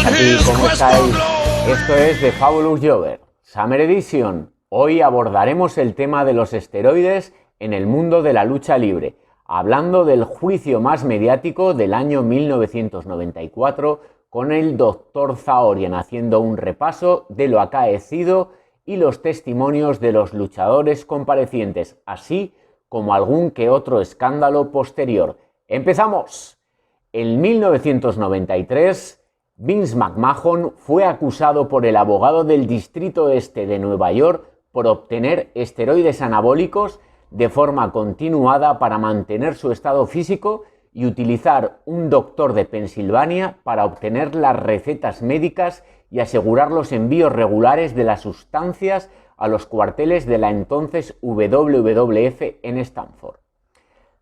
Y ¿cómo estáis? Esto es The Fabulous Jobber, Summer Edition. Hoy abordaremos el tema de los esteroides en el mundo de la lucha libre, hablando del juicio más mediático del año 1994 con el Dr. Zahorian, haciendo un repaso de lo acaecido y los testimonios de los luchadores comparecientes, así como algún que otro escándalo posterior. ¡Empezamos! En 1993, Vince McMahon fue acusado por el abogado del Distrito Este de Nueva York por obtener esteroides anabólicos de forma continuada para mantener su estado físico y utilizar un doctor de Pensilvania para obtener las recetas médicas y asegurar los envíos regulares de las sustancias a los cuarteles de la entonces WWF en Stamford.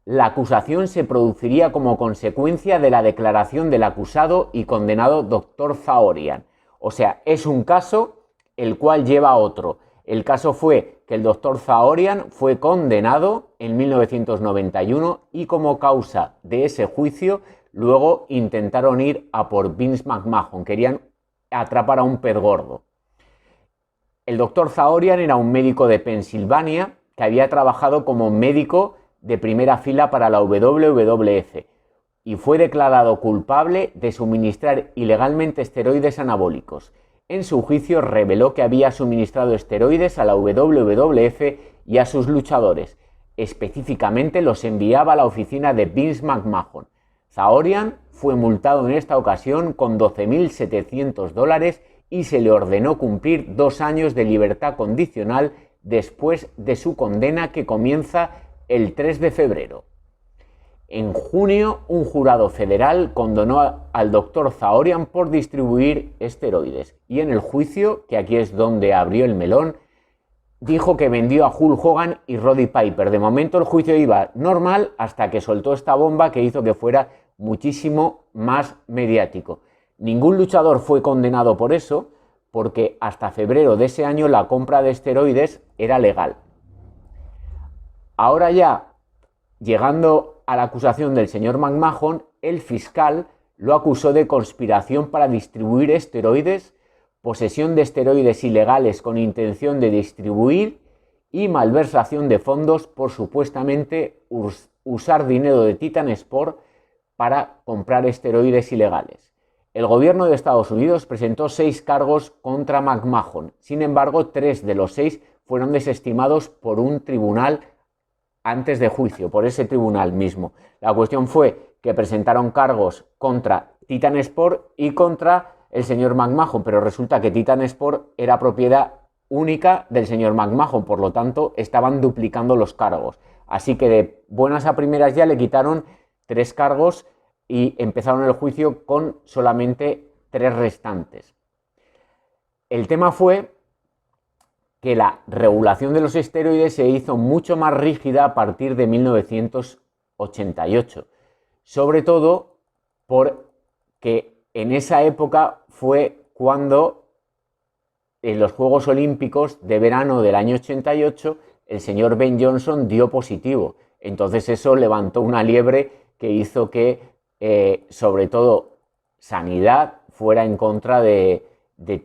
La acusación se produciría como consecuencia de la declaración del acusado y condenado Dr. Zahorian. O sea, es un caso el cual lleva a otro. El caso fue que el Dr. Zahorian fue condenado en 1991 y como causa de ese juicio luego intentaron ir a por Vince McMahon. Querían atrapar a un pez gordo. El Dr. Zahorian era un médico de Pensilvania que había trabajado como médico de primera fila para la WWF y fue declarado culpable de suministrar ilegalmente esteroides anabólicos. En su juicio reveló que había suministrado esteroides a la WWF y a sus luchadores. Específicamente los enviaba a la oficina de Vince McMahon. Zahorian fue multado en esta ocasión con $12.700 y se le ordenó cumplir 2 años de libertad condicional después de su condena, que comienza el 3 de febrero. En junio, un jurado federal condenó al Dr. Zahorian por distribuir esteroides y en el juicio, que aquí es donde abrió el melón, dijo que vendió a Hulk Hogan y Roddy Piper. De momento el juicio iba normal hasta que soltó esta bomba que hizo que fuera muchísimo más mediático. Ningún luchador fue condenado por eso, porque hasta febrero de ese año la compra de esteroides era legal. Ahora ya, llegando a la acusación del señor McMahon, el fiscal lo acusó de conspiración para distribuir esteroides, posesión de esteroides ilegales con intención de distribuir y malversación de fondos por supuestamente usar dinero de Titan Sport para comprar esteroides ilegales. El gobierno de Estados Unidos presentó 6 cargos contra McMahon. Sin embargo, 3 de los 6 fueron desestimados por un tribunal antes de juicio, por ese tribunal mismo. La cuestión fue que presentaron cargos contra Titan Sport y contra el señor McMahon, pero resulta que Titan Sport era propiedad única del señor McMahon, por lo tanto estaban duplicando los cargos. Así que de buenas a primeras ya le quitaron 3 cargos y empezaron el juicio con solamente 3 restantes. El tema fue que la regulación de los esteroides se hizo mucho más rígida a partir de 1988, sobre todo porque en esa época fue cuando en los Juegos Olímpicos de verano del año 88 el señor Ben Johnson dio positivo. Entonces eso levantó una liebre que hizo que sobre todo Sanidad fuera en contra de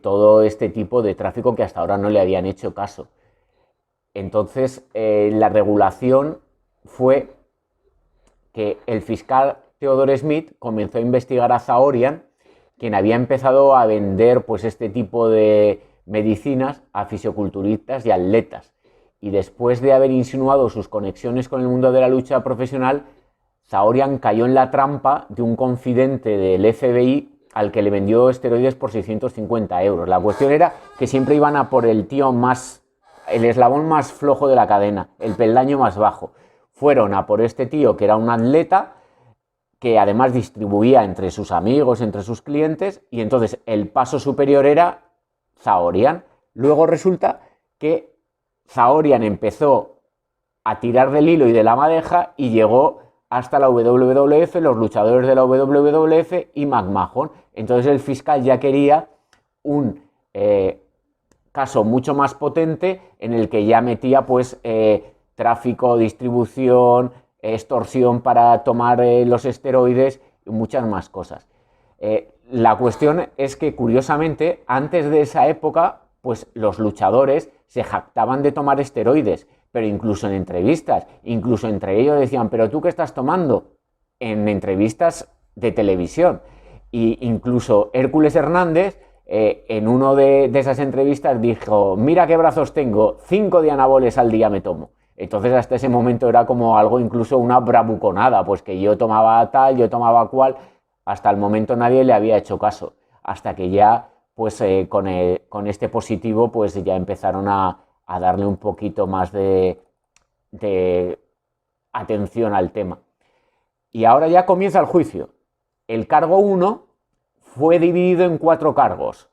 todo este tipo de tráfico que hasta ahora no le habían hecho caso. Entonces, la regulación fue que el fiscal Theodore Smith comenzó a investigar a Zahorian, quien había empezado a vender pues, este tipo de medicinas a fisioculturistas y atletas. Y después de haber insinuado sus conexiones con el mundo de la lucha profesional, Zahorian cayó en la trampa de un confidente del FBI al que le vendió esteroides por 650 euros. La cuestión era que siempre iban a por el tío el eslabón más flojo de la cadena, el peldaño más bajo. Fueron a por este tío que era un atleta, que además distribuía entre sus amigos, entre sus clientes, y entonces el paso superior era Zahorian. Luego resulta que Zahorian empezó a tirar del hilo y de la madeja y llegó hasta la WWF, los luchadores de la WWF y McMahon. Entonces el fiscal ya quería un caso mucho más potente en el que ya metía pues tráfico, distribución, extorsión para tomar los esteroides y muchas más cosas. la cuestión es que, curiosamente, antes de esa época, pues los luchadores se jactaban de tomar esteroides, pero incluso en entrevistas, incluso entre ellos decían, ¿pero tú qué estás tomando? En entrevistas de televisión. Y incluso Hércules Hernández, en una de esas entrevistas, dijo, mira qué brazos tengo, 5 de anaboles al día me tomo. Entonces hasta ese momento era como algo, incluso una bravuconada, pues que yo tomaba tal, yo tomaba cual. Hasta el momento nadie le había hecho caso, hasta que ya, pues con este positivo, pues ya empezaron a darle un poquito más de atención al tema. Y ahora ya comienza el juicio. El cargo 1 fue dividido en 4 cargos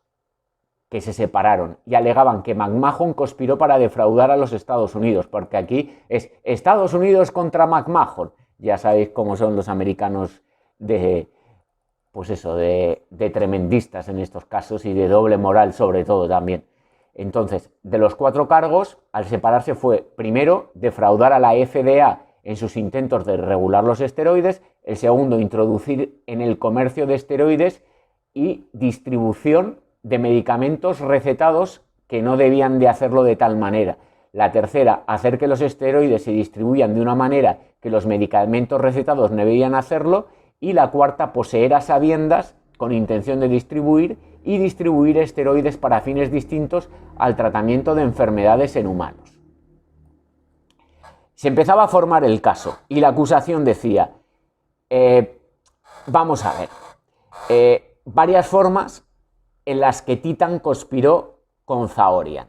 que se separaron y alegaban que McMahon conspiró para defraudar a los Estados Unidos, porque aquí es Estados Unidos contra McMahon. Ya sabéis cómo son los americanos pues eso, de tremendistas en estos casos y de doble moral sobre todo también. Entonces, de los 4 cargos, al separarse fue, primero, defraudar a la FDA en sus intentos de regular los esteroides, el segundo, introducir en el comercio de esteroides y distribución de medicamentos recetados que no debían de hacerlo de tal manera. La tercera, hacer que los esteroides se distribuyan de una manera que los medicamentos recetados no debían hacerlo. Y la cuarta, poseer a sabiendas con intención de distribuir esteroides para fines distintos al tratamiento de enfermedades en humanos. Se empezaba a formar el caso y la acusación decía, vamos a ver, varias formas en las que Titan conspiró con Zahorian.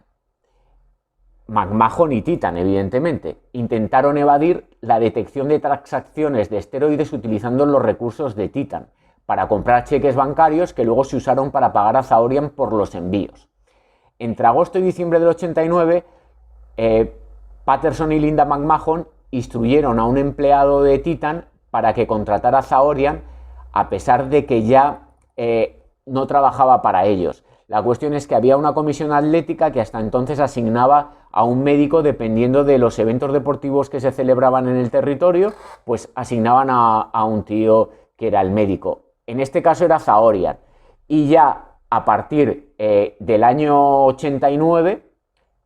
McMahon y Titan, evidentemente, intentaron evadir la detección de transacciones de esteroides utilizando los recursos de Titan para comprar cheques bancarios que luego se usaron para pagar a Zahorian por los envíos. Entre agosto y diciembre del 89, Patterson y Linda McMahon instruyeron a un empleado de Titan para que contratara a Zahorian, a pesar de que ya no trabajaba para ellos. La cuestión es que había una comisión atlética que hasta entonces asignaba a un médico dependiendo de los eventos deportivos que se celebraban en el territorio, pues asignaban a un tío que era el médico. En este caso era Zahorian. Y ya a partir del año 89,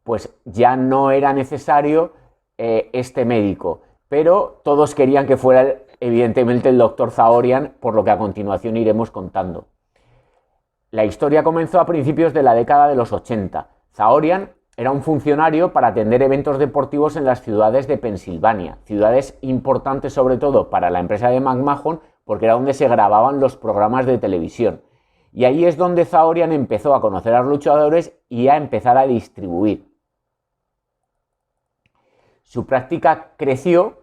pues ya no era necesario este médico. Pero todos querían que fuera evidentemente el doctor Zahorian, por lo que a continuación iremos contando. La historia comenzó a principios de la década de los 80. Zahorian era un funcionario para atender eventos deportivos en las ciudades de Pensilvania, ciudades importantes sobre todo para la empresa de McMahon, porque era donde se grababan los programas de televisión. Y ahí es donde Zahorian empezó a conocer a los luchadores y a empezar a distribuir. Su práctica creció,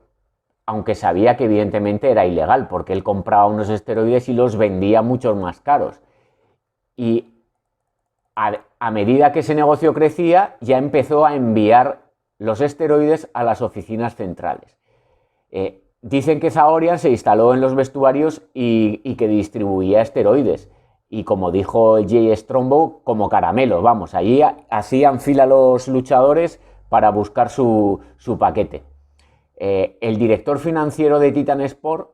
aunque sabía que evidentemente era ilegal, porque él compraba unos esteroides y los vendía mucho más caros. Y a medida que ese negocio crecía, ya empezó a enviar los esteroides a las oficinas centrales. Dicen que Zahorian se instaló en los vestuarios y que distribuía esteroides. Y como dijo Jay Strongbow, como caramelos, vamos, allí hacían fila los luchadores para buscar su paquete. El director financiero de Titan Sport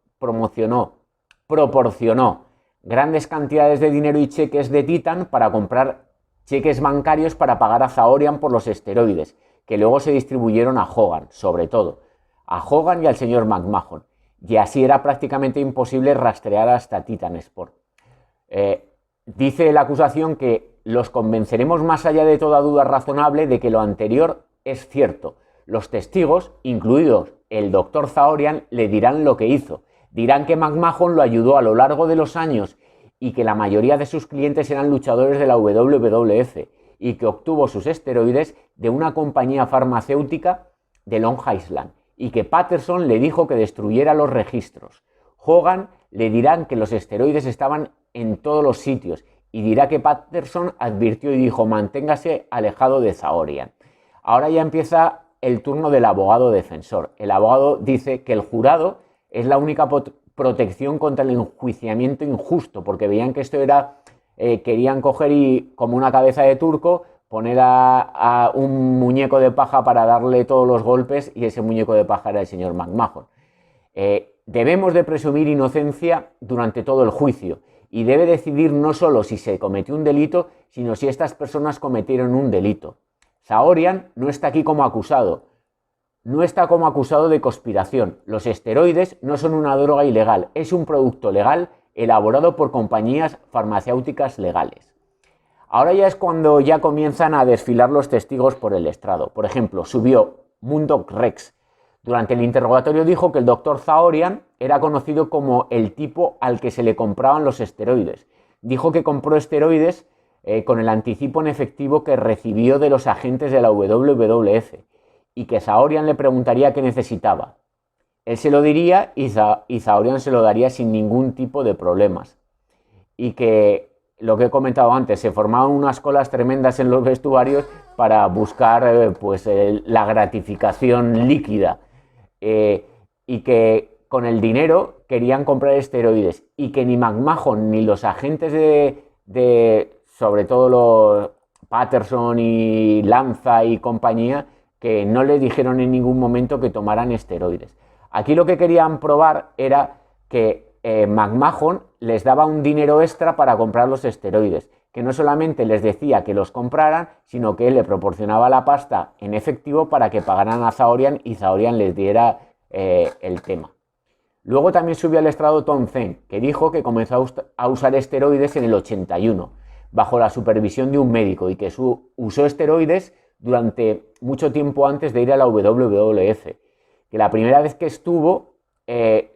proporcionó grandes cantidades de dinero y cheques de Titan para comprar cheques bancarios para pagar a Zahorian por los esteroides, que luego se distribuyeron a Hogan, sobre todo, a Hogan y al señor McMahon, y así era prácticamente imposible rastrear hasta Titan Sport. Dice la acusación que los convenceremos más allá de toda duda razonable de que lo anterior es cierto. Los testigos, incluidos el doctor Zahorian, le dirán lo que hizo. Dirán que McMahon lo ayudó a lo largo de los años y que la mayoría de sus clientes eran luchadores de la WWF y que obtuvo sus esteroides de una compañía farmacéutica de Long Island y que Patterson le dijo que destruyera los registros. Hogan le dirán que los esteroides estaban en todos los sitios y dirá que Patterson advirtió y dijo manténgase alejado de Zahorian. Ahora ya empieza el turno del abogado defensor. El abogado dice que el jurado es la única protección contra el enjuiciamiento injusto, porque veían que esto era, querían coger y, como una cabeza de turco, poner a un muñeco de paja para darle todos los golpes, y ese muñeco de paja era el señor McMahon. Debemos de presumir inocencia durante todo el juicio, y debe decidir no solo si se cometió un delito, sino si estas personas cometieron un delito. Zaorian no está aquí como acusado, no está como acusado de conspiración. Los esteroides no son una droga ilegal, es un producto legal elaborado por compañías farmacéuticas legales. Ahora ya es cuando ya comienzan a desfilar los testigos por el estrado. Por ejemplo, subió Murdoch Rex. Durante el interrogatorio dijo que el doctor Zaorian era conocido como el tipo al que se le compraban los esteroides. Dijo que compró esteroides con el anticipo en efectivo que recibió de los agentes de la WWF y que Zaorian le preguntaría qué necesitaba. Él se lo diría y Zaorian se lo daría sin ningún tipo de problemas. Y que, lo que he comentado antes, se formaban unas colas tremendas en los vestuarios para buscar la gratificación líquida. Y que con el dinero querían comprar esteroides y que ni McMahon ni los agentes sobre todo los Patterson y Lanza y compañía, que no le dijeron en ningún momento que tomaran esteroides. Aquí lo que querían probar era que McMahon les daba un dinero extra para comprar los esteroides, que no solamente les decía que los compraran, sino que él le proporcionaba la pasta en efectivo para que pagaran a Zaorian y Zaorian les diera el tema. Luego también subió al estrado Tom Zen, que dijo que comenzó a usar esteroides en el 81, bajo la supervisión de un médico, y que usó esteroides durante mucho tiempo antes de ir a la WWF. Que la primera vez que estuvo,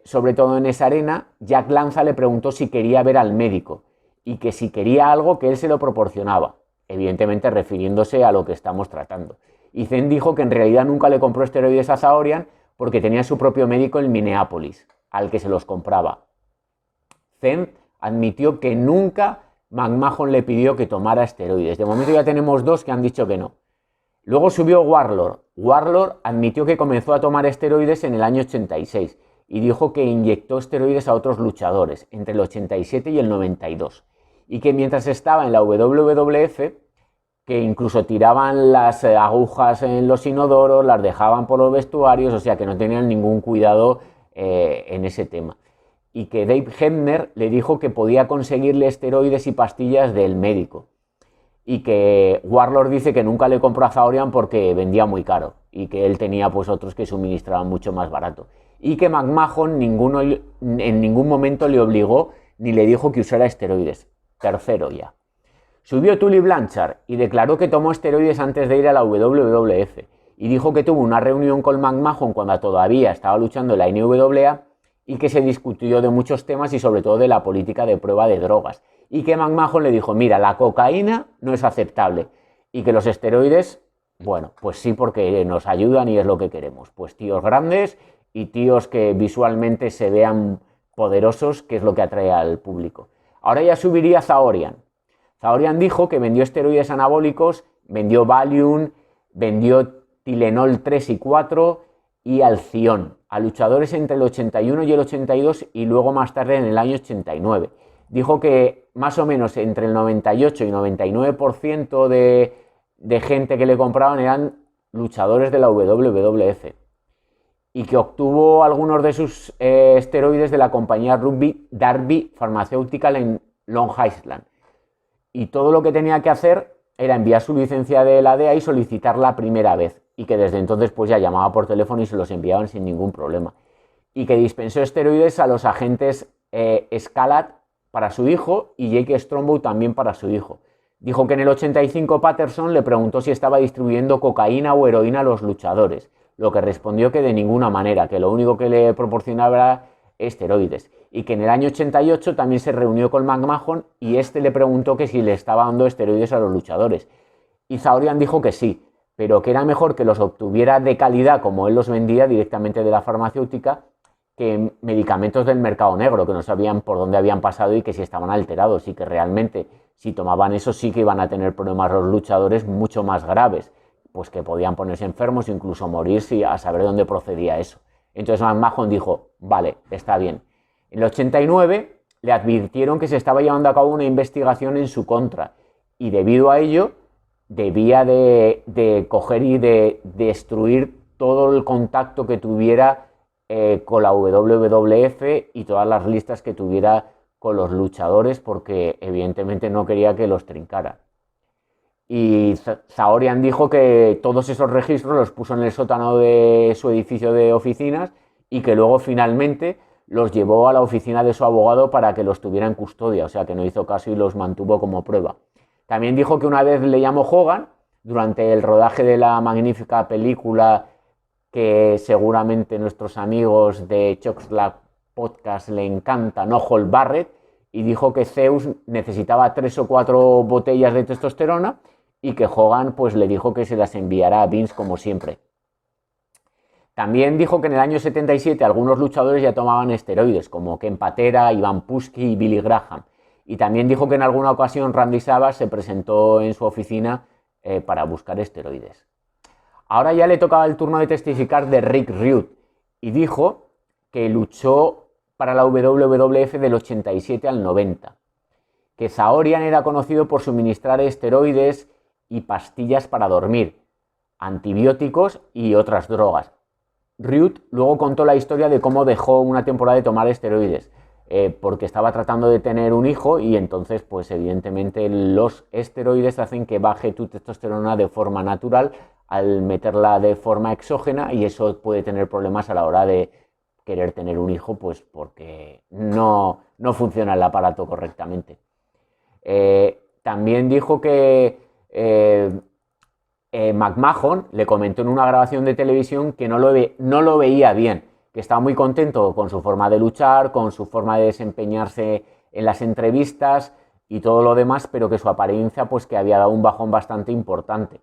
sobre todo en esa arena, Jack Lanza le preguntó si quería ver al médico, y que si quería algo que él se lo proporcionaba, evidentemente refiriéndose a lo que estamos tratando. Y Zen dijo que en realidad nunca le compró esteroides a Zaorian porque tenía su propio médico en Minneapolis, al que se los compraba. Zen admitió que nunca McMahon le pidió que tomara esteroides. De momento ya tenemos dos que han dicho que no. Luego subió Warlord. Warlord admitió que comenzó a tomar esteroides en el año 86 y dijo que inyectó esteroides a otros luchadores entre el 87 y el 92. Y que mientras estaba en la WWF, que incluso tiraban las agujas en los inodoros, las dejaban por los vestuarios, o sea que no tenían ningún cuidado en ese tema. Y que Dave Hebner le dijo que podía conseguirle esteroides y pastillas del médico. Y que Warlord dice que nunca le compró a Zaorian porque vendía muy caro y que él tenía pues otros que suministraban mucho más barato. Y que McMahon en ningún momento le obligó ni le dijo que usara esteroides. Tercero ya. Subió Tully Blanchard y declaró que tomó esteroides antes de ir a la WWF y dijo que tuvo una reunión con McMahon cuando todavía estaba luchando en la NWA y que se discutió de muchos temas y sobre todo de la política de prueba de drogas. Y que McMahon le dijo, mira, la cocaína no es aceptable y que los esteroides, bueno, pues sí, porque nos ayudan y es lo que queremos. Pues tíos grandes y tíos que visualmente se vean poderosos, que es lo que atrae al público. Ahora ya subiría Zaorian. Zaorian dijo que vendió esteroides anabólicos, vendió Valium, vendió Tylenol 3 y 4 y Alción a luchadores entre el 81 y el 82 y luego más tarde en el año 89. Dijo que más o menos entre el 98 y 99% de gente que le compraban eran luchadores de la WWF y que obtuvo algunos de sus esteroides de la compañía Darby Pharmaceutical en Long Island. Y todo lo que tenía que hacer era enviar su licencia de la DEA y solicitarla la primera vez. Y que desde entonces pues ya llamaba por teléfono y se los enviaban sin ningún problema. Y que dispensó esteroides a los agentes Scalat para su hijo y Jake Strongbow también para su hijo. Dijo que en el 85 Patterson le preguntó si estaba distribuyendo cocaína o heroína a los luchadores, lo que respondió que de ninguna manera, que lo único que le proporcionaba era esteroides. Y que en el año 88 también se reunió con McMahon y este le preguntó que si le estaba dando esteroides a los luchadores. Y Zaorian dijo que sí, pero que era mejor que los obtuviera de calidad como él los vendía directamente de la farmacéutica que medicamentos del mercado negro, que no sabían por dónde habían pasado y que si estaban alterados y que realmente si tomaban eso sí que iban a tener problemas los luchadores mucho más graves, pues que podían ponerse enfermos o incluso morirse a saber dónde procedía eso. Entonces McMahon dijo, vale, está bien. En el 89 le advirtieron que se estaba llevando a cabo una investigación en su contra y debido a ello debía de coger y de destruir todo el contacto que tuviera con la WWF y todas las listas que tuviera con los luchadores porque evidentemente no quería que los trincara. Y Zaorian dijo que todos esos registros los puso en el sótano de su edificio de oficinas y que luego finalmente los llevó a la oficina de su abogado para que los tuviera en custodia, o sea que no hizo caso y los mantuvo como prueba. También dijo que una vez le llamó Hogan durante el rodaje de la magnífica película que seguramente nuestros amigos de Choxla Podcast le encanta, No Hold Barrett, y dijo que Zeus necesitaba 3 o 4 botellas de testosterona y que Hogan pues le dijo que se las enviará a Vince como siempre. También dijo que en el año 77 algunos luchadores ya tomaban esteroides, como Ken Patera, Ivan Putski y Billy Graham. Y también dijo que en alguna ocasión Randy Savage se presentó en su oficina para buscar esteroides. Ahora ya le tocaba el turno de testificar de Rick Rude y dijo que luchó para la WWF del 87 al 90, que Zaorian era conocido por suministrar esteroides y pastillas para dormir, antibióticos y otras drogas. Rude luego contó la historia de cómo dejó una temporada de tomar esteroides, porque estaba tratando de tener un hijo y entonces pues evidentemente los esteroides hacen que baje tu testosterona de forma natural al meterla de forma exógena y eso puede tener problemas a la hora de querer tener un hijo pues porque no funciona el aparato correctamente. También dijo que McMahon le comentó en una grabación de televisión que no lo veía bien, que estaba muy contento con su forma de luchar, con su forma de desempeñarse en las entrevistas y todo lo demás, pero que su apariencia pues que había dado un bajón bastante importante,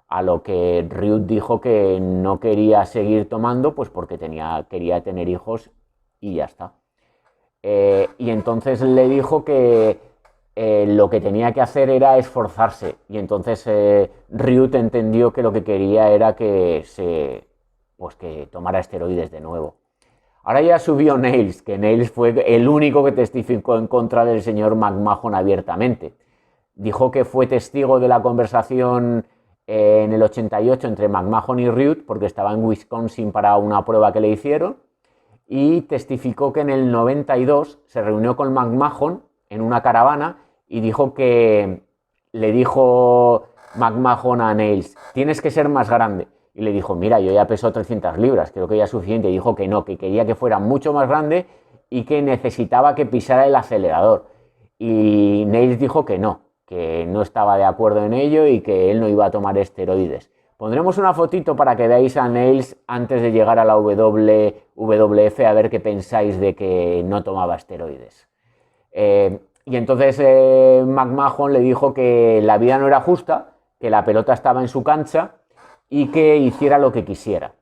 a lo que Rude dijo que no quería seguir tomando pues porque quería tener hijos y ya está. Y entonces le dijo que lo que tenía que hacer era esforzarse y entonces Rude entendió que lo que quería era que tomara esteroides de nuevo. Ahora ya subió Nails, que Nails fue el único que testificó en contra del señor McMahon abiertamente. Dijo que fue testigo de la conversación en el 88 entre McMahon y Rude porque estaba en Wisconsin para una prueba que le hicieron y testificó que en el 92 se reunió con McMahon en una caravana y dijo que le dijo McMahon a Nails, tienes que ser más grande. Y le dijo, mira, yo ya peso 300 libras, creo que ya es suficiente. Y dijo que no, que quería que fuera mucho más grande y que necesitaba que pisara el acelerador. Y Nails dijo que no estaba de acuerdo en ello y que él no iba a tomar esteroides. Pondremos una fotito para que veáis a Nails antes de llegar a la WWF a ver qué pensáis de que no tomaba esteroides. Y entonces McMahon le dijo que la vida no era justa, que la pelota estaba en su cancha y que hiciera lo que quisiera.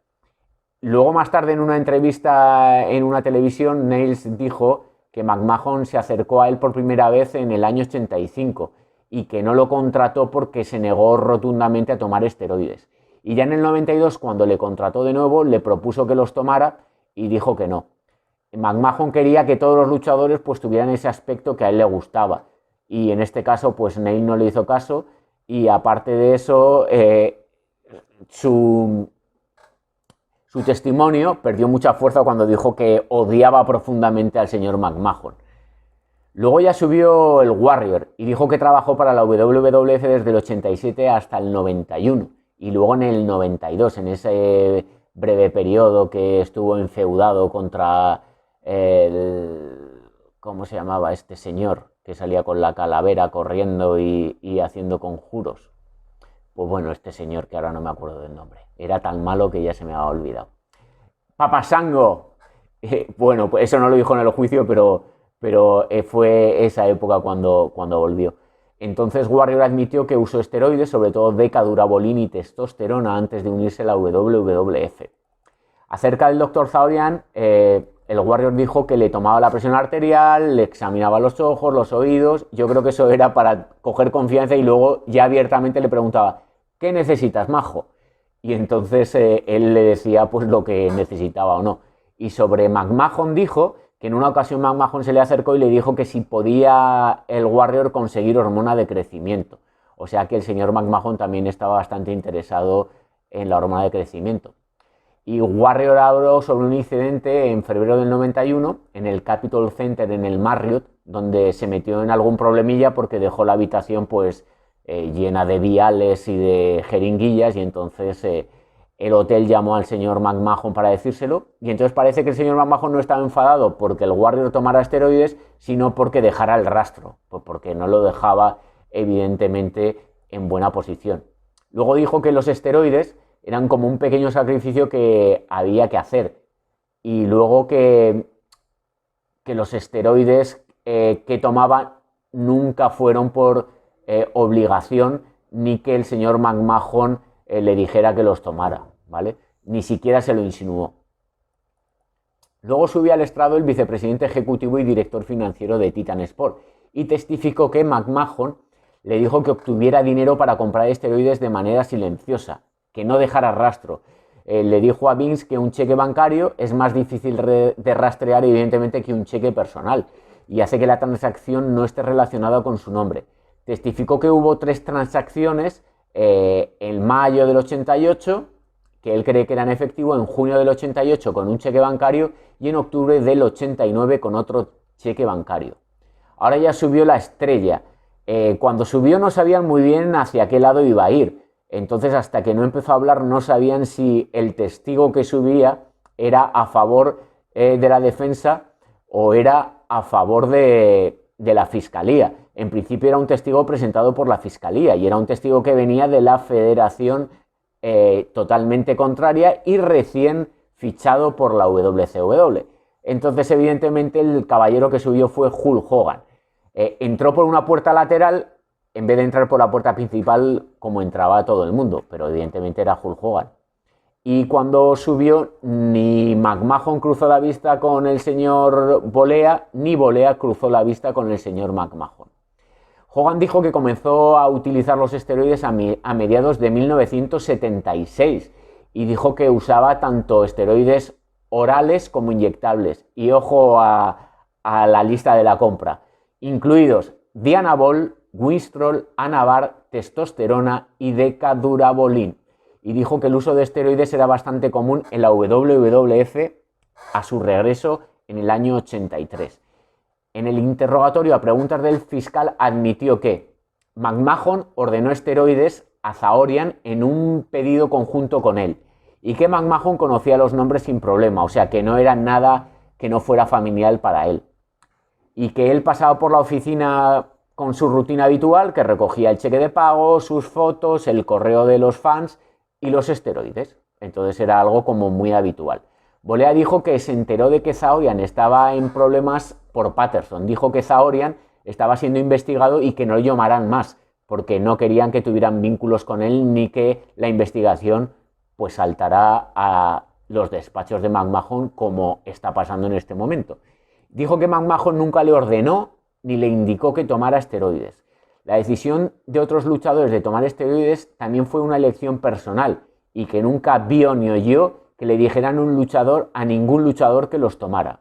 Luego más tarde en una entrevista en una televisión, Nails dijo que McMahon se acercó a él por primera vez en el año 85 y que no lo contrató porque se negó rotundamente a tomar esteroides. Y ya en el 92, cuando le contrató de nuevo, le propuso que los tomara y dijo que no. McMahon quería que todos los luchadores pues tuvieran ese aspecto que a él le gustaba y en este caso pues Nails no le hizo caso y aparte de eso su testimonio perdió mucha fuerza cuando dijo que odiaba profundamente al señor McMahon. Luego ya subió el Warrior y dijo que trabajó para la WWF desde el 87 hasta el 91 y luego en el 92, en ese breve periodo que estuvo enfeudado contra ¿cómo se llamaba este señor que salía con la calavera corriendo y haciendo conjuros? Pues bueno, este señor que ahora no me acuerdo del nombre. Era tan malo que ya se me ha olvidado. ¡Papasango! Bueno, pues eso no lo dijo en el juicio, pero fue esa época cuando volvió. Entonces Warrior admitió que usó esteroides, sobre todo decadurabolina y testosterona, antes de unirse a la WWF. Acerca del Dr. Zaorian, el Warrior dijo que le tomaba la presión arterial, le examinaba los ojos, los oídos. Yo creo que eso era para coger confianza y luego ya abiertamente le preguntaba, ¿qué necesitas, majo? Y entonces él le decía pues lo que necesitaba o no. Y sobre McMahon dijo que en una ocasión McMahon se le acercó y le dijo que si podía el Warrior conseguir hormona de crecimiento. O sea que el señor McMahon también estaba bastante interesado en la hormona de crecimiento. Y Warrior habló sobre un incidente en febrero del 91 en el Capitol Center en el Marriott, donde se metió en algún problemilla porque dejó la habitación pues llena de viales y de jeringuillas, y entonces el hotel llamó al señor McMahon para decírselo, y entonces parece que el señor McMahon no estaba enfadado porque el Warrior tomara esteroides, sino porque dejara el rastro, pues porque no lo dejaba evidentemente en buena posición. Luego dijo que los esteroides eran como un pequeño sacrificio que había que hacer, y luego que los esteroides que tomaba nunca fueron por obligación, ni que el señor McMahon le dijera que los tomara, ¿vale? Ni siquiera se lo insinuó. Luego subió al estrado el vicepresidente ejecutivo y director financiero de Titan Sport y testificó que McMahon le dijo que obtuviera dinero para comprar esteroides de manera silenciosa, que no dejara rastro. Le dijo a Vince que un cheque bancario es más difícil de rastrear, evidentemente, que un cheque personal, y hace que la transacción no esté relacionada con su nombre. Testificó que hubo 3 transacciones en mayo del 88, que él cree que eran efectivo, en junio del 88 con un cheque bancario y en octubre del 89 con otro cheque bancario. Ahora ya subió la estrella. Cuando subió no sabían muy bien hacia qué lado iba a ir. Entonces, hasta que no empezó a hablar, no sabían si el testigo que subía era a favor de la defensa o era a favor de la fiscalía. En principio era un testigo presentado por la fiscalía y era un testigo que venía de la federación totalmente contraria y recién fichado por la WCW. Entonces, evidentemente, el caballero que subió fue Hulk Hogan. Entró por una puerta lateral en vez de entrar por la puerta principal como entraba todo el mundo, pero evidentemente era Hulk Hogan. Y cuando subió, ni McMahon cruzó la vista con el señor Bolea, ni Bolea cruzó la vista con el señor McMahon. Hogan dijo que comenzó a utilizar los esteroides a mediados de 1976 y dijo que usaba tanto esteroides orales como inyectables. Y ojo a la lista de la compra, incluidos Dianabol, Winstrol, Anavar, testosterona y Decadurabolin. Y dijo que el uso de esteroides era bastante común en la WWF a su regreso en el año 83. En el interrogatorio a preguntas del fiscal admitió que McMahon ordenó esteroides a Zahorian en un pedido conjunto con él y que McMahon conocía los nombres sin problema, o sea que no era nada que no fuera familiar para él. Y que él pasaba por la oficina con su rutina habitual, que recogía el cheque de pago, sus fotos, el correo de los fans y los esteroides. Entonces era algo como muy habitual. Bolea dijo que se enteró de que Zahorian estaba en problemas por Patterson. Dijo que Zahorian estaba siendo investigado y que no lo llamaran más, porque no querían que tuvieran vínculos con él ni que la investigación pues saltara a los despachos de McMahon, como está pasando en este momento. Dijo que McMahon nunca le ordenó ni le indicó que tomara esteroides. La decisión de otros luchadores de tomar esteroides también fue una elección personal y que nunca vio ni oyó que le dijeran a ningún luchador que los tomara.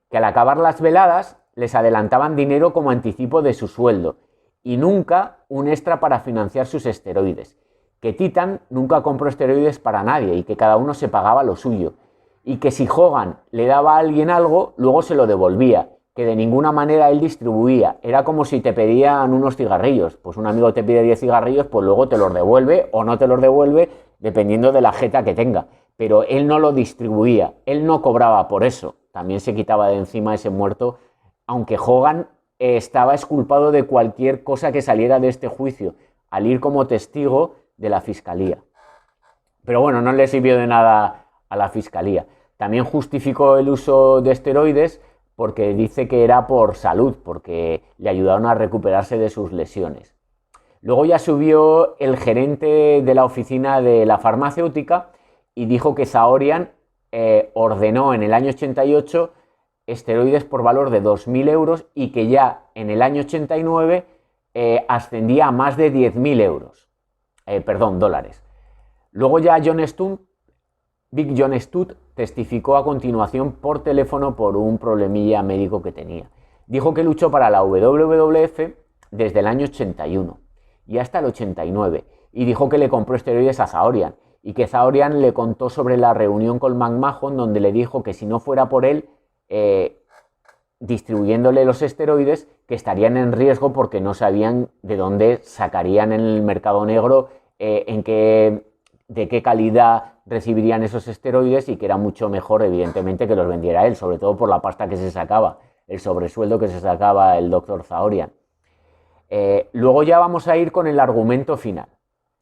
Que al acabar las veladas les adelantaban dinero como anticipo de su sueldo y nunca un extra para financiar sus esteroides. Que Titan nunca compró esteroides para nadie y que cada uno se pagaba lo suyo. Y que si Hogan le daba a alguien algo, luego se lo devolvía, que de ninguna manera él distribuía. Era como si te pedían unos cigarrillos. Pues un amigo te pide 10 cigarrillos, pues luego te los devuelve o no te los devuelve, dependiendo de la jeta que tenga. Pero él no lo distribuía, él no cobraba por eso. También se quitaba de encima ese muerto, aunque Hogan estaba exculpado de cualquier cosa que saliera de este juicio, al ir como testigo de la fiscalía. Pero bueno, no le sirvió de nada a la fiscalía. También justificó el uso de esteroides porque dice que era por salud, porque le ayudaron a recuperarse de sus lesiones. Luego ya subió el gerente de la oficina de la farmacéutica y dijo que Zahorian ordenó en el año 88 esteroides por valor de 2.000 euros y que ya en el año 89 ascendía a más de 10.000 dólares. Luego ya Big John Studd testificó a continuación por teléfono por un problemilla médico que tenía. Dijo que luchó para la WWF desde el año 81 y hasta el 89 y dijo que le compró esteroides a Zahorian y que Zaorian le contó sobre la reunión con McMahon, donde le dijo que si no fuera por él, distribuyéndole los esteroides, que estarían en riesgo porque no sabían de dónde sacarían en el mercado negro, de qué calidad recibirían esos esteroides, y que era mucho mejor, evidentemente, que los vendiera él, sobre todo por la pasta que se sacaba, el sobresueldo que se sacaba el doctor Zaorian. Luego ya vamos a ir con el argumento final.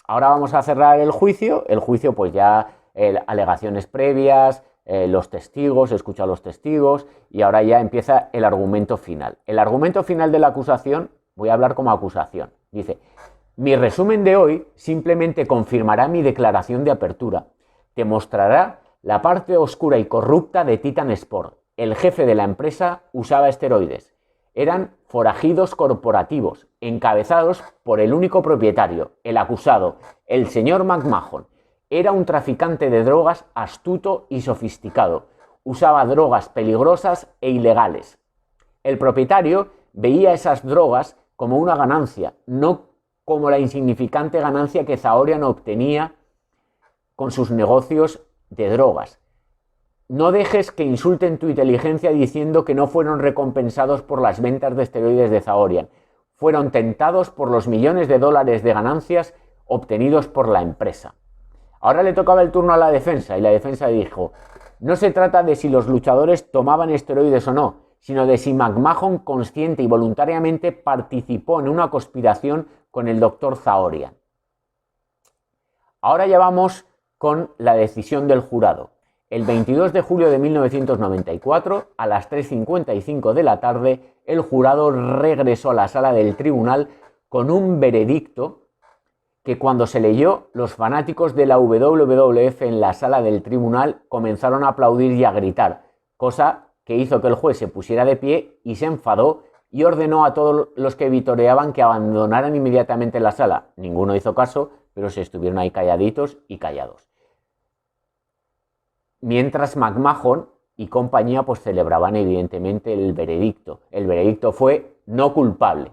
Ahora vamos a cerrar el juicio pues ya alegaciones previas, los testigos, escucha a los testigos, y ahora ya empieza el argumento final. El argumento final de la acusación, voy a hablar como acusación, dice: mi resumen de hoy simplemente confirmará mi declaración de apertura, te mostrará la parte oscura y corrupta de Titan Sport. El jefe de la empresa usaba esteroides. Eran forajidos corporativos, encabezados por el único propietario, el acusado, el señor McMahon. Era un traficante de drogas astuto y sofisticado. Usaba drogas peligrosas e ilegales. El propietario veía esas drogas como una ganancia, no como la insignificante ganancia que Zaorian obtenía con sus negocios de drogas. No dejes que insulten tu inteligencia diciendo que no fueron recompensados por las ventas de esteroides de Zaorian. Fueron tentados por los millones de dólares de ganancias obtenidos por la empresa. Ahora le tocaba el turno a la defensa, y la defensa dijo: no se trata de si los luchadores tomaban esteroides o no, sino de si McMahon consciente y voluntariamente participó en una conspiración con el doctor Zaorian. Ahora ya vamos con la decisión del jurado. El 22 de julio de 1994, a las 3:55 de la tarde, el jurado regresó a la sala del tribunal con un veredicto que, cuando se leyó, los fanáticos de la WWF en la sala del tribunal comenzaron a aplaudir y a gritar, cosa que hizo que el juez se pusiera de pie y se enfadó y ordenó a todos los que vitoreaban que abandonaran inmediatamente la sala. Ninguno hizo caso, pero se estuvieron ahí calladitos y callados. Mientras McMahon y compañía pues celebraban evidentemente el veredicto. El veredicto fue no culpable.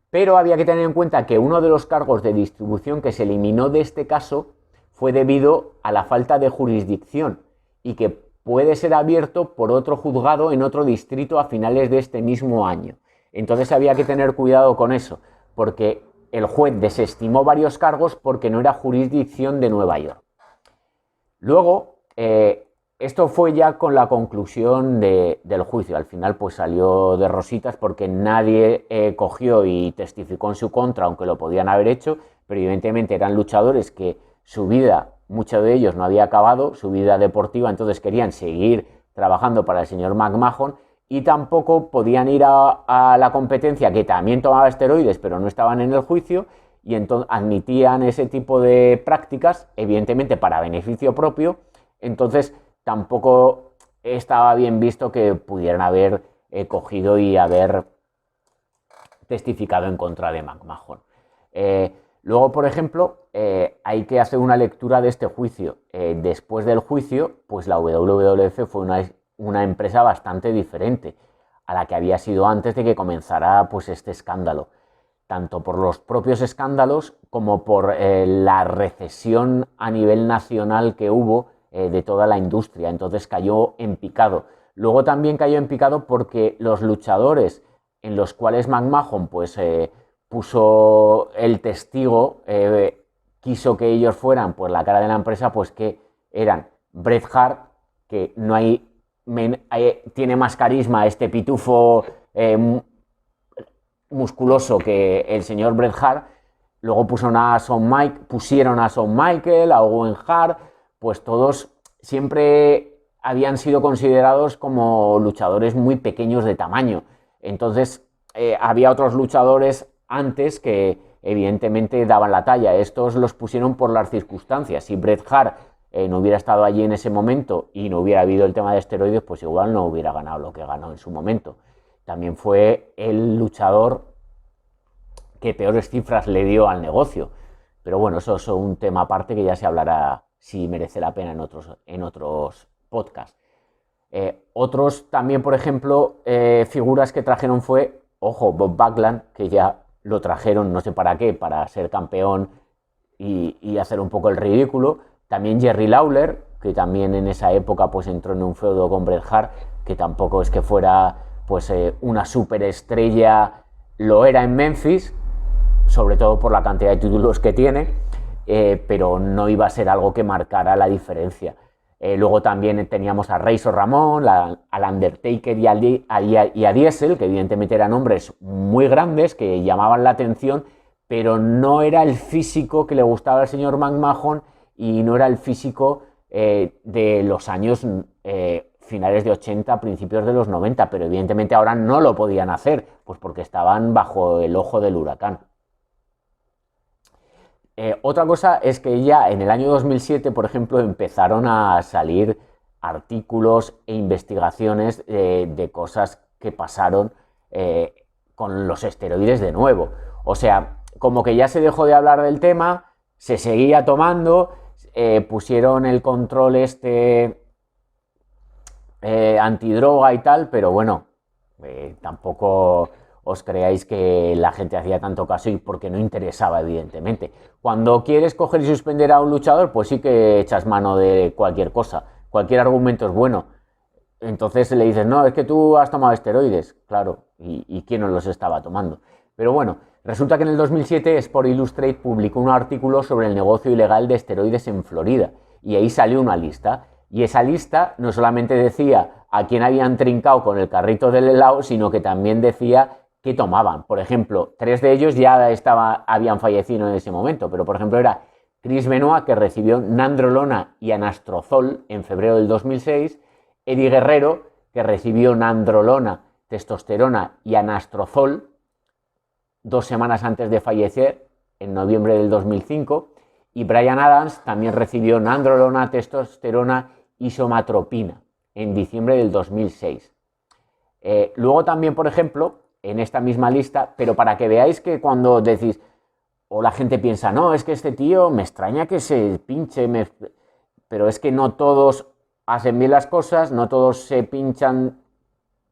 Pero había que tener en cuenta que uno de los cargos de distribución que se eliminó de este caso fue debido a la falta de jurisdicción, y que puede ser abierto por otro juzgado en otro distrito a finales de este mismo año. Entonces había que tener cuidado con eso, porque el juez desestimó varios cargos porque no era jurisdicción de Nueva York. Luego, esto fue ya con la conclusión del juicio. Al final pues salió de rositas porque nadie cogió y testificó en su contra, aunque lo podían haber hecho, pero evidentemente eran luchadores que su vida, muchos de ellos no había acabado, su vida deportiva, entonces querían seguir trabajando para el señor McMahon, y tampoco podían ir a la competencia, que también tomaba esteroides pero no estaban en el juicio, y entonces admitían ese tipo de prácticas, evidentemente para beneficio propio. Entonces tampoco estaba bien visto que pudieran haber cogido y haber testificado en contra de McMahon. Luego, por ejemplo, hay que hacer una lectura de este juicio. Después del juicio, pues la WWF fue una empresa bastante diferente a la que había sido antes de que comenzara pues este escándalo, tanto por los propios escándalos como por la recesión a nivel nacional que hubo de toda la industria. Entonces cayó en picado. Luego también cayó en picado porque los luchadores en los cuales McMahon pues puso el testigo, quiso que ellos fueran pues la cara de la empresa, pues que eran Bret Hart, que no tiene más carisma este pitufo musculoso que el señor Bret Hart. Luego pusieron a Shawn Michaels, a Owen Hart. Pues todos siempre habían sido considerados como luchadores muy pequeños de tamaño. Entonces había otros luchadores antes que evidentemente daban la talla. Estos los pusieron por las circunstancias. Si Bret Hart no hubiera estado allí en ese momento y no hubiera habido el tema de esteroides, pues igual no hubiera ganado lo que ganó en su momento. También fue el luchador que peores cifras le dio al negocio. Pero bueno, eso es un tema aparte que ya se hablará si merece la pena en otros podcasts. Otros también, por ejemplo, figuras que trajeron fue, ojo, Bob Backlund, que ya lo trajeron, no sé para qué, para ser campeón y hacer un poco el ridículo, También Jerry Lawler, que también en esa época pues entró en un feudo con Bret Hart, que tampoco es que fuera pues una superestrella, lo era en Memphis, sobre todo por la cantidad de títulos que tiene, pero no iba a ser algo que marcara la diferencia. Luego también teníamos a Razor Ramón, al Undertaker y a Diesel, que evidentemente eran hombres muy grandes, que llamaban la atención, pero no era el físico que le gustaba al señor McMahon y no era el físico de los años finales de 80, principios de los 90, pero evidentemente ahora no lo podían hacer, pues porque estaban bajo el ojo del huracán. Otra cosa es que ya en el año 2007, por ejemplo, empezaron a salir artículos e investigaciones de cosas que pasaron con los esteroides de nuevo. O sea, como que ya se dejó de hablar del tema, se seguía tomando, pusieron el control antidroga y tal, pero bueno, tampoco os creáis que la gente hacía tanto caso y porque no interesaba, evidentemente. Cuando quieres coger y suspender a un luchador, pues sí que echas mano de cualquier cosa, cualquier argumento es bueno. Entonces le dices, no, es que tú has tomado esteroides, claro, y quién no los estaba tomando. Pero bueno, resulta que en el 2007 Sport Illustrated publicó un artículo sobre el negocio ilegal de esteroides en Florida, y ahí salió una lista, y esa lista no solamente decía a quién habían trincado con el carrito del helado, sino que también decía qué tomaban. Por ejemplo, 3 de ellos ya habían fallecido en ese momento, pero por ejemplo era Chris Benoit, que recibió nandrolona y anastrozol en febrero del 2006, Eddie Guerrero, que recibió nandrolona, testosterona y anastrozol 2 semanas antes de fallecer, en noviembre del 2005, y Brian Adams también recibió nandrolona, testosterona y somatropina en diciembre del 2006. Luego también, por ejemplo, en esta misma lista, pero para que veáis que cuando decís, o la gente piensa, no, es que este tío me extraña que se pinche, pero es que no todos hacen bien las cosas, no todos se pinchan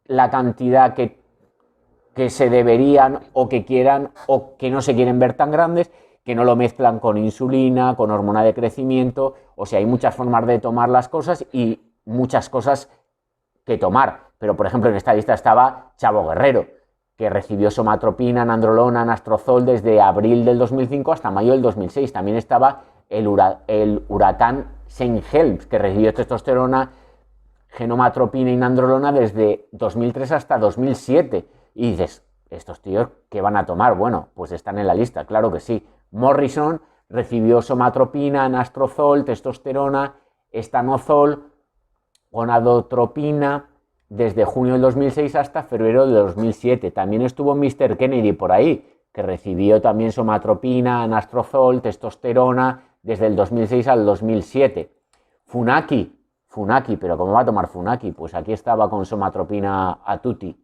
la cantidad que se deberían o que quieran o que no se quieren ver tan grandes, que no lo mezclan con insulina, con hormona de crecimiento. O sea, hay muchas formas de tomar las cosas y muchas cosas que tomar. Pero, por ejemplo, en esta lista estaba Chavo Guerrero, que recibió somatropina, nandrolona, anastrozol desde abril del 2005 hasta mayo del 2006. También estaba el huracán St. Helms, que recibió testosterona, genomatropina y nandrolona desde 2003 hasta 2007. Y dices, ¿estos tíos qué van a tomar? Bueno, pues están en la lista, claro que sí. Morrison recibió somatropina, anastrozol, testosterona, estanozol, gonadotropina, desde junio del 2006 hasta febrero del 2007. También estuvo Mr. Kennedy por ahí, que recibió también somatropina, anastrozol, testosterona, desde el 2006 al 2007. Funaki, pero ¿cómo va a tomar Funaki? Pues aquí estaba con somatropina a tutti.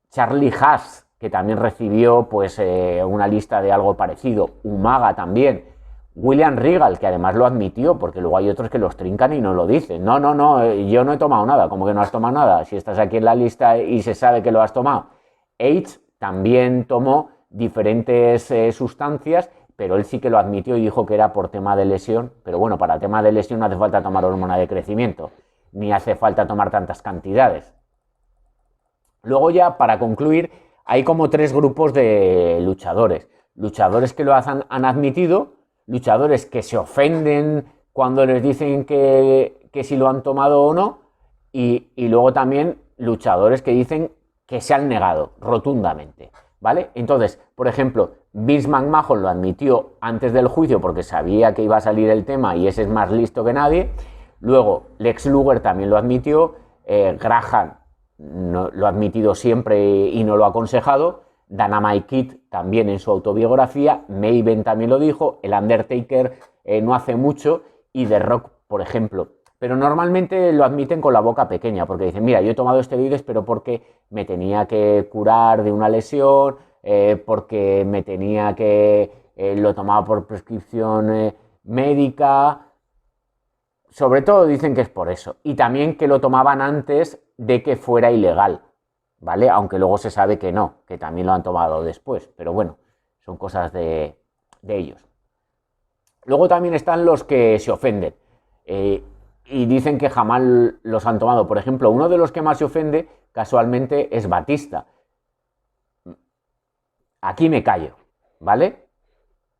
Charlie Haas, que también recibió pues una lista de algo parecido. Umaga también. William Regal, que además lo admitió, porque luego hay otros que los trincan y no lo dicen. No, yo no he tomado nada. ¿Cómo que no has tomado nada? Si estás aquí en la lista y se sabe que lo has tomado. H también tomó diferentes sustancias, pero él sí que lo admitió y dijo que era por tema de lesión. Pero bueno, para tema de lesión no hace falta tomar hormona de crecimiento, ni hace falta tomar tantas cantidades. Luego ya, para concluir, hay como 3 grupos de luchadores. Luchadores que lo han admitido, luchadores que se ofenden cuando les dicen que si lo han tomado o no, y luego también luchadores que dicen que se han negado rotundamente, ¿vale? Entonces, por ejemplo, Vince McMahon lo admitió antes del juicio porque sabía que iba a salir el tema y ese es más listo que nadie. Luego, Lex Luger también lo admitió, Graham no, lo ha admitido siempre y no lo ha aconsejado. Dynamite Kid también en su autobiografía, Maven también lo dijo, el Undertaker no hace mucho y The Rock, por ejemplo. Pero normalmente lo admiten con la boca pequeña, porque dicen, mira, yo he tomado esteroides, pero porque me tenía que curar de una lesión, porque me tenía que... lo tomaba por prescripción médica. Sobre todo dicen que es por eso. Y también que lo tomaban antes de que fuera ilegal, ¿vale? Aunque luego se sabe que no, que también lo han tomado después. Pero bueno, son cosas de ellos. Luego también están los que se ofenden y dicen que jamás los han tomado. Por ejemplo, uno de los que más se ofende casualmente es Batista. Aquí me callo, ¿vale?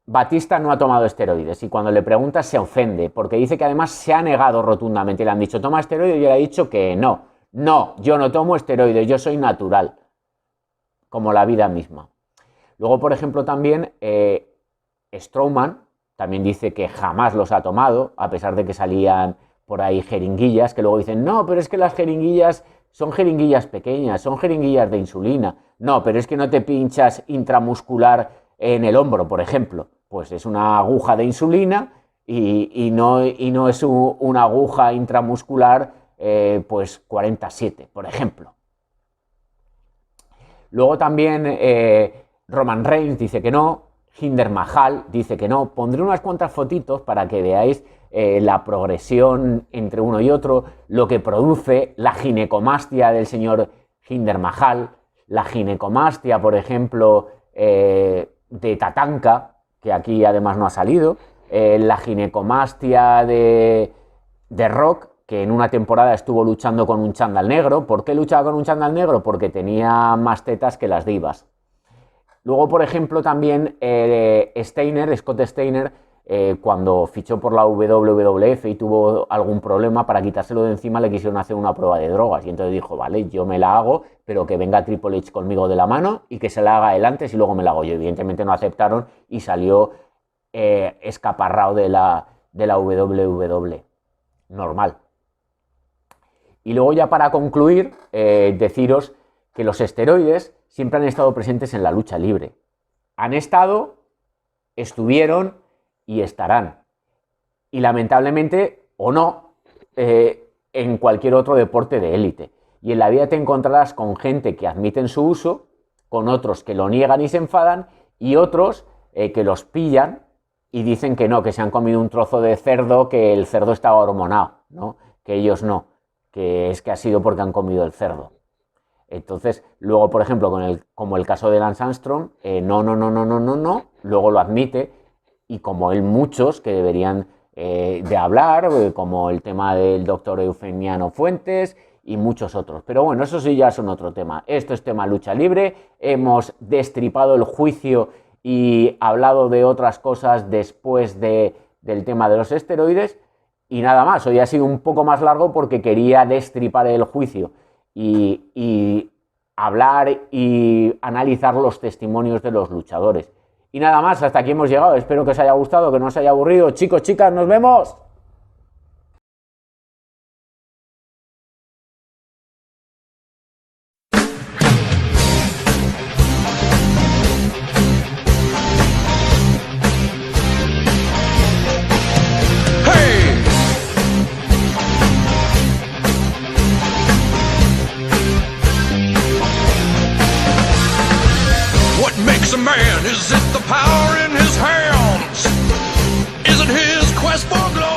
Batista no ha tomado esteroides y cuando le preguntas se ofende porque dice que además se ha negado rotundamente. Le han dicho, ¿toma esteroides? Y él ha dicho que no. No, yo no tomo esteroides, yo soy natural, como la vida misma. Luego, por ejemplo, también Strowman también dice que jamás los ha tomado, a pesar de que salían por ahí jeringuillas, que luego dicen, no, pero es que las jeringuillas son jeringuillas pequeñas, son jeringuillas de insulina. No, pero es que no te pinchas intramuscular en el hombro, por ejemplo. Pues es una aguja de insulina y no es una aguja intramuscular pues 47, por ejemplo. Luego también Roman Reigns dice que no, Jinder Mahal dice que no. Pondré unas cuantas fotitos para que veáis la progresión entre uno y otro, lo que produce la ginecomastia del señor Jinder Mahal, la ginecomastia, por ejemplo, de Tatanka, que aquí además no ha salido, la ginecomastia de Rock, que en una temporada estuvo luchando con un chándal negro. ¿Por qué luchaba con un chándal negro? Porque tenía más tetas que las divas. Luego, por ejemplo, también Scott Steiner, cuando fichó por la WWF y tuvo algún problema, para quitárselo de encima le quisieron hacer una prueba de drogas y entonces dijo, vale, yo me la hago, pero que venga Triple H conmigo de la mano y que se la haga él antes y luego me la hago yo. Evidentemente no aceptaron y salió escaparrado de la WWE. Normal. Y luego ya para concluir, deciros que los esteroides siempre han estado presentes en la lucha libre. Han estado, estuvieron y estarán. Y lamentablemente, o no, en cualquier otro deporte de élite. Y en la vida te encontrarás con gente que admiten su uso, con otros que lo niegan y se enfadan, y otros que los pillan y dicen que no, que se han comido un trozo de cerdo, que el cerdo estaba hormonado, ¿no? Que ellos no, que es que ha sido porque han comido el cerdo. Entonces, luego, por ejemplo, como el caso de Lance Armstrong, no, luego lo admite, y como él muchos que deberían de hablar, como el tema del doctor Eufemiano Fuentes y muchos otros. Pero bueno, eso sí ya son otro tema. Esto es tema lucha libre, hemos destripado el juicio y hablado de otras cosas después del tema de los esteroides, y nada más. Hoy ha sido un poco más largo porque quería destripar el juicio y hablar y analizar los testimonios de los luchadores. Y nada más, hasta aquí hemos llegado. Espero que os haya gustado, que no os haya aburrido. Chicos, chicas, nos vemos. A man, is it the power in his hands? Is it his quest for glory?